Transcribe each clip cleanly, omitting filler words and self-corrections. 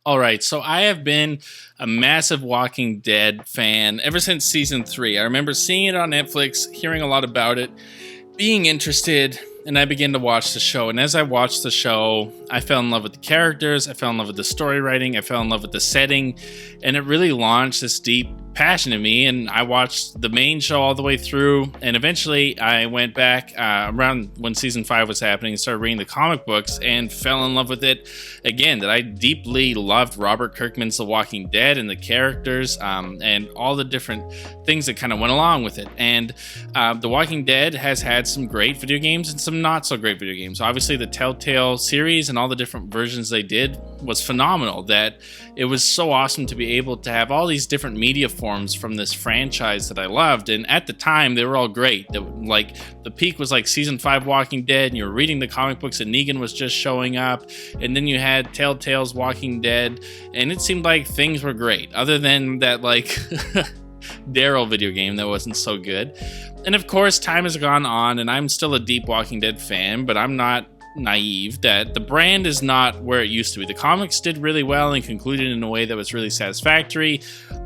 All right, so I have been a massive Walking Dead fan ever since season 3. I remember seeing it on Netflix, hearing a lot about it, being interested, and I began to watch the show. And as I watched the show, I fell in love with the characters, I fell in love with the story writing, I fell in love with the setting, and it really launched this deep passion in me. And I watched the main show all the way through, and eventually I went back around when season 5 was happening and started reading the comic books and fell in love with it again. That I deeply loved Robert Kirkman's The Walking Dead and the characters and all the different things that kind of went along with it. And The Walking Dead has had some great video games and some not so great video games. Obviously the Telltale series and all the different versions they did was phenomenal. That it was so awesome to be able to have all these different media forms from this franchise that I loved. And at the time they were all great. Like the peak was like season 5 Walking Dead, and you were reading the comic books and Negan was just showing up, and then you had Telltale's Walking Dead, and it seemed like things were great other than that like Daryl video game that wasn't so good. And of course time has gone on, and I'm still a deep Walking Dead fan, but I'm not naive that the brand is not where it used to be. The comics did really well and concluded in a way that was really satisfactory.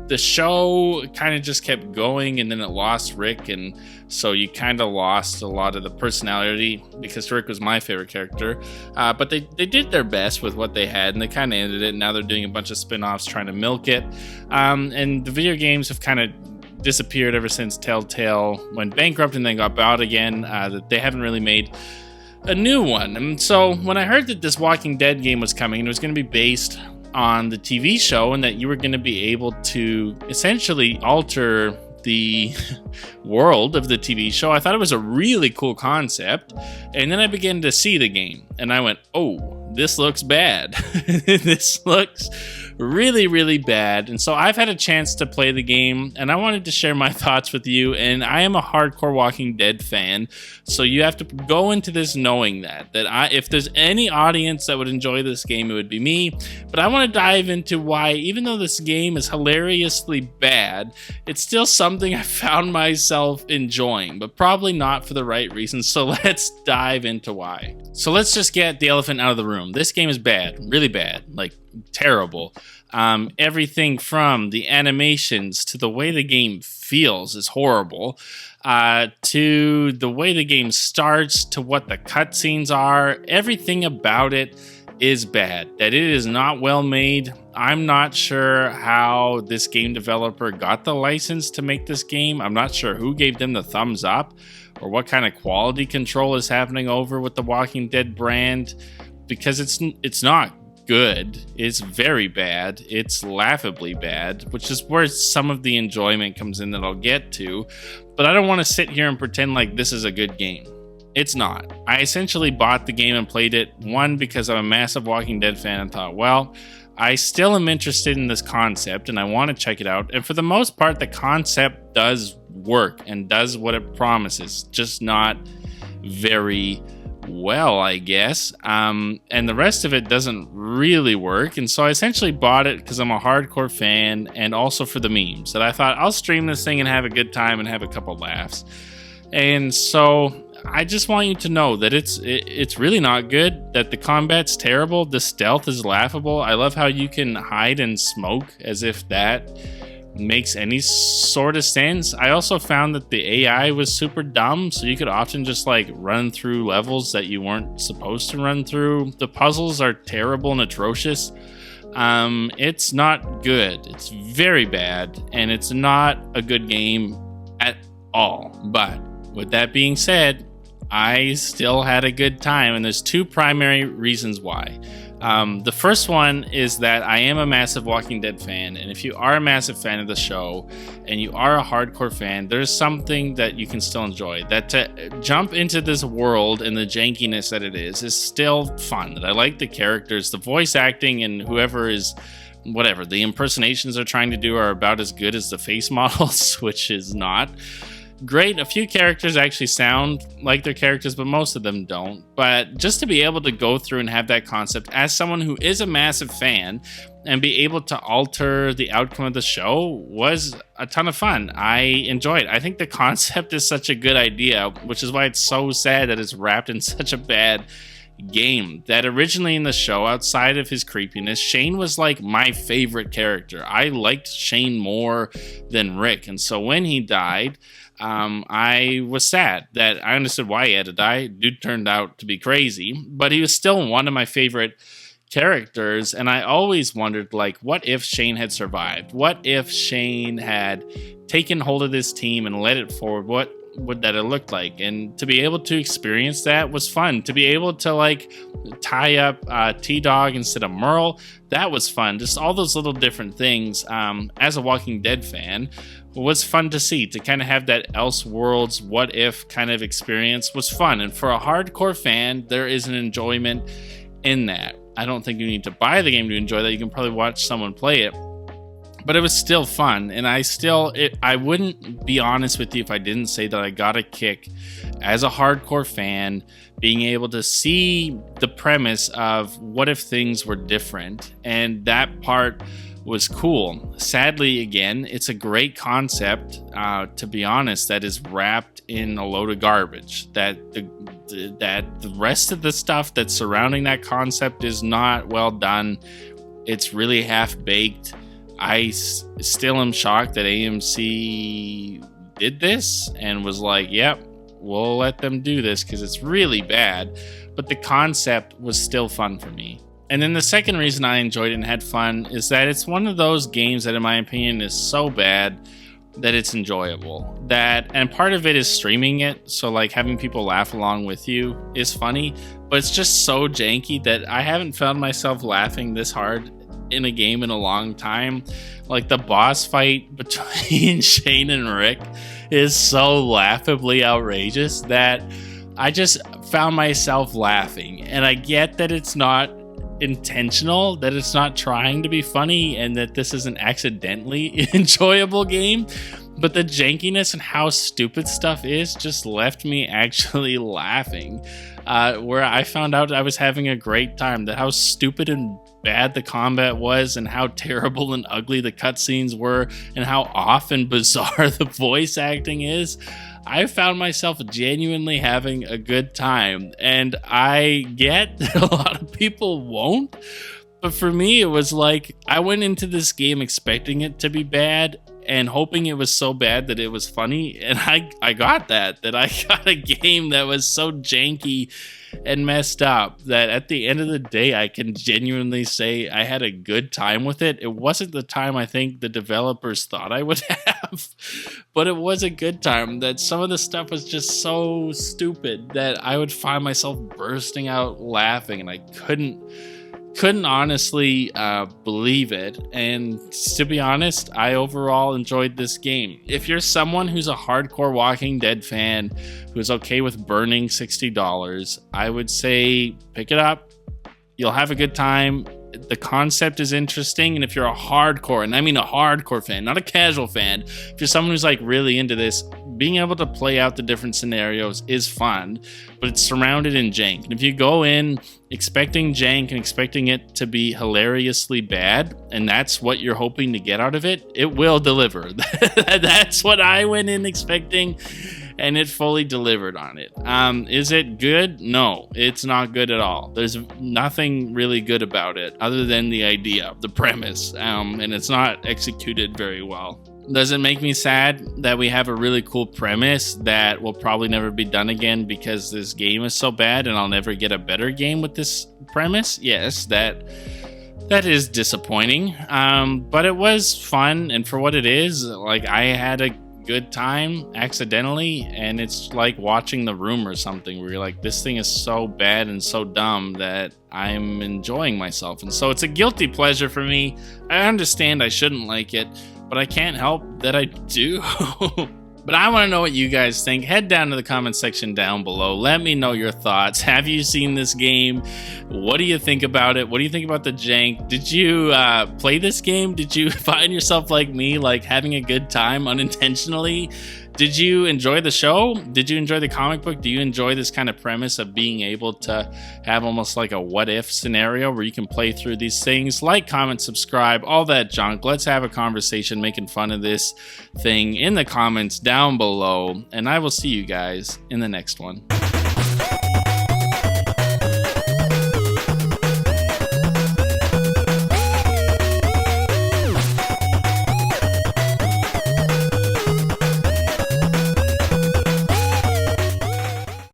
The show kind of just kept going, and then it lost Rick, and so you kind of lost a lot of the personality, because Rick was my favorite character. But they did their best with what they had, and they kind of ended it. And now they're doing a bunch of spin-offs trying to milk it. And the video games have kind of disappeared ever since Telltale went bankrupt and then got bought again. That they haven't really made a new one. And so when I heard that this Walking Dead game was coming and it was going to be based on the TV show, and that you were going to be able to essentially alter the world of the TV show, I thought it was a really cool concept. And then I began to see the game and I went, oh, this looks bad. This looks really, really bad. And so I've had a chance to play the game, and I wanted to share my thoughts with you. And I am a hardcore Walking Dead fan, so you have to go into this knowing that if there's any audience that would enjoy this game, it would be me. But I want to dive into why, even though this game is hilariously bad, it's still something I found myself enjoying, but probably not for the right reasons. So let's dive into why. So let's just get the elephant out of the room. This game is bad, really bad, like terrible. Everything from the animations to the way the game feels is horrible, to the way the game starts, to what the cutscenes are. Everything about it is bad. That it is not well made. I'm not sure how this game developer got the license to make this game. I'm not sure who gave them the thumbs up, or what kind of quality control is happening over with the Walking Dead brand, because it's not good. It's very bad. It's laughably bad, which is where some of the enjoyment comes in that I'll get to. But I don't want to sit here and pretend like this is a good game. It's not. I essentially bought the game and played it, one, because I'm a massive Walking Dead fan and thought, well, I still am interested in this concept and I want to check it out. And for the most part, the concept does work and does what it promises, just not very well, I guess. And the rest of it doesn't really work. And so I essentially bought it because I'm a hardcore fan, and also for the memes, that I thought I'll stream this thing and have a good time and have a couple laughs. And so I just want you to know that it's really not good, that the combat's terrible, the stealth is laughable. I love how you can hide and smoke, as if that makes any sort of sense. I also found that the AI was super dumb, so you could often just like run through levels that you weren't supposed to run through. The puzzles are terrible and atrocious. It's not good. It's very bad, and it's not a good game at all. But with that being said, I still had a good time, and there's two primary reasons why. The first one is that I am a massive Walking Dead fan, and if you are a massive fan of the show and you are a hardcore fan, there's something that you can still enjoy. That to jump into this world and the jankiness that it is still fun. That I like the characters, the voice acting, and whoever is whatever the impersonations they're trying to do are about as good as the face models, which is not great. A few characters actually sound like their characters, but most of them don't. But just to be able to go through and have that concept as someone who is a massive fan and be able to alter the outcome of the show was a ton of fun. I enjoyed it. I think the concept is such a good idea, which is why it's so sad that it's wrapped in such a bad game. That originally in the show, outside of his creepiness, Shane was like my favorite character. I liked Shane more than Rick. And so when he died, I was sad that I understood why he had to die. Dude turned out to be crazy, but he was still one of my favorite characters. And I always wondered, like, what if Shane had survived? What if Shane had taken hold of this team and led it forward? What would that have looked like? And to be able to experience that was fun. To be able to like tie up T-Dog instead of Merle, that was fun. Just all those little different things, as a Walking Dead fan, was fun to see. To kind of have that Elseworlds what if kind of experience was fun. And for a hardcore fan, there is an enjoyment in that. I don't think you need to buy the game to enjoy that. You can probably watch someone play it, but it was still fun. And I wouldn't be honest with you if I didn't say that I got a kick as a hardcore fan being able to see the premise of what if things were different. And that part was cool. Sadly, again, it's a great concept, to be honest, that is wrapped in a load of garbage. That the rest of the stuff that's surrounding that concept is not well done. It's really half-baked. I still am shocked that AMC did this and was like, yep, we'll let them do this because it's really bad. But the concept was still fun for me. And then the second reason I enjoyed it and had fun is that it's one of those games that, in my opinion, is so bad that it's enjoyable. And part of it is streaming it, so like having people laugh along with you is funny, but it's just so janky that I haven't found myself laughing this hard in a game in a long time. Like the boss fight between Shane and Rick is so laughably outrageous that I just found myself laughing. And I get that it's not intentional, that it's not trying to be funny, and that this is an accidentally enjoyable game, but the jankiness and how stupid stuff is just left me actually laughing, where I found out I was having a great time. That how stupid and bad the combat was, and how terrible and ugly the cutscenes were, and how off and bizarre the voice acting is. I found myself genuinely having a good time, and I get that a lot of people won't, but for me it was like I went into this game expecting it to be bad and hoping it was so bad that it was funny, and I got that I got a game that was so janky and messed up that at the end of the day I can genuinely say I had a good time with it. It wasn't the time I think the developers thought I would have, but it was a good time. That some of the stuff was just so stupid that I would find myself bursting out laughing, and I couldn't honestly believe it. And to be honest, I overall enjoyed this game. If you're someone who's a hardcore Walking Dead fan who's okay with burning $60, I would say pick it up. You'll have a good time. The concept is interesting, and if you're a hardcore, and I mean a hardcore fan, not a casual fan, if you're someone who's like really into this, being able to play out the different scenarios is fun, but it's surrounded in jank. And if you go in expecting jank and expecting it to be hilariously bad, and that's what you're hoping to get out of it, it will deliver. That's what I went in expecting, and it fully delivered on it. Is it good? No, it's not good at all. There's nothing really good about it other than the idea, the premise, and it's not executed very well. Does it make me sad that we have a really cool premise that will probably never be done again because this game is so bad and I'll never get a better game with this premise? Yes, that is disappointing, but it was fun, and for what it is, like, I had a good time accidentally, and it's like watching The Room or something where you're like, this thing is so bad and so dumb that I'm enjoying myself. And so it's a guilty pleasure for me. I understand I shouldn't like it, but I can't help that I do. But I want to know what you guys think. Head down to the comment section down below. Let me know your thoughts. Have you seen this game? What do you think about it? What do you think about the jank? Did you play this game? Did you find yourself like me, like having a good time unintentionally? Did you enjoy the show? Did you enjoy the comic book? Do you enjoy this kind of premise of being able to have almost like a what if scenario where you can play through these things? Like, comment, subscribe, all that junk. Let's have a conversation making fun of this thing in the comments down below, and I will see you guys in the next one.